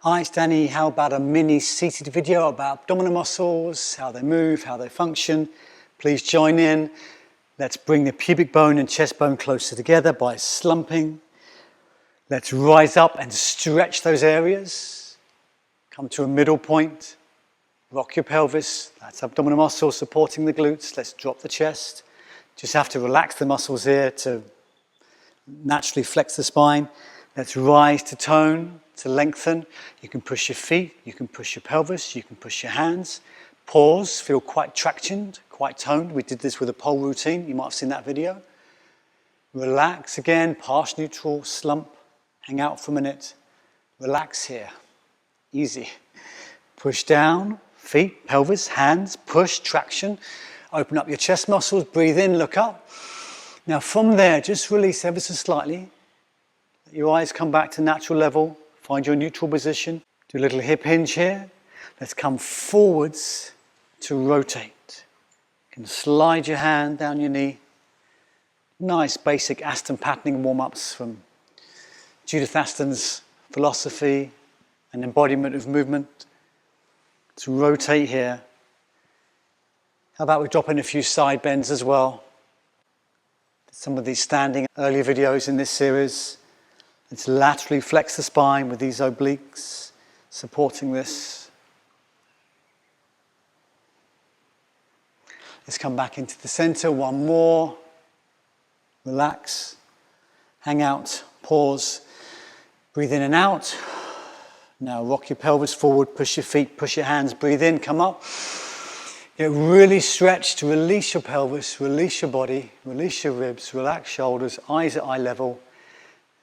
Hi, it's Danny. How about a mini seated video about abdominal muscles, how they move, how they function? Please join in. Let's bring the pubic bone and chest bone closer together by slumping. Let's rise up and stretch those areas. Come to a middle point. Rock your pelvis. That's abdominal muscles supporting the glutes. Let's drop the chest. Just have to relax the muscles here to naturally flex the spine. Let's rise to tone, to lengthen. You can push your feet, you can push your pelvis, you can push your hands. Pause, feel quite tractioned, quite toned. We did this with a pole routine. You might have seen that video. Relax again, pass neutral, slump, hang out for a minute. Relax here, easy. Push down, feet, pelvis, hands, push, traction. Open up your chest muscles, breathe in, look up. Now from there, just release ever so slightly. Let your eyes come back to natural level. Find your neutral position. Do a little hip hinge here. Let's come forwards to rotate. You can slide your hand down your knee. Nice basic Aston patterning warm-ups from Judith Aston's philosophy and embodiment of movement. To rotate here. How about we drop in a few side bends as well? Some of these standing earlier videos in this series. Let's laterally flex the spine with these obliques, supporting this. Let's come back into the center, one more. Relax, hang out, pause, breathe in and out. Now rock your pelvis forward, push your feet, push your hands, breathe in, come up. Get really stretched to release your pelvis, release your body, release your ribs, relax shoulders, eyes at eye level.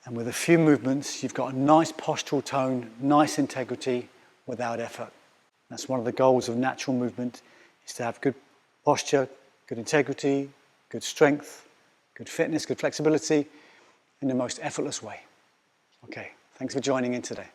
And with a few movements, you've got a nice postural tone, nice integrity without effort. That's one of the goals of natural movement, is to have good posture, good integrity, good strength, good fitness, good flexibility in the most effortless way. Okay, thanks for joining in today.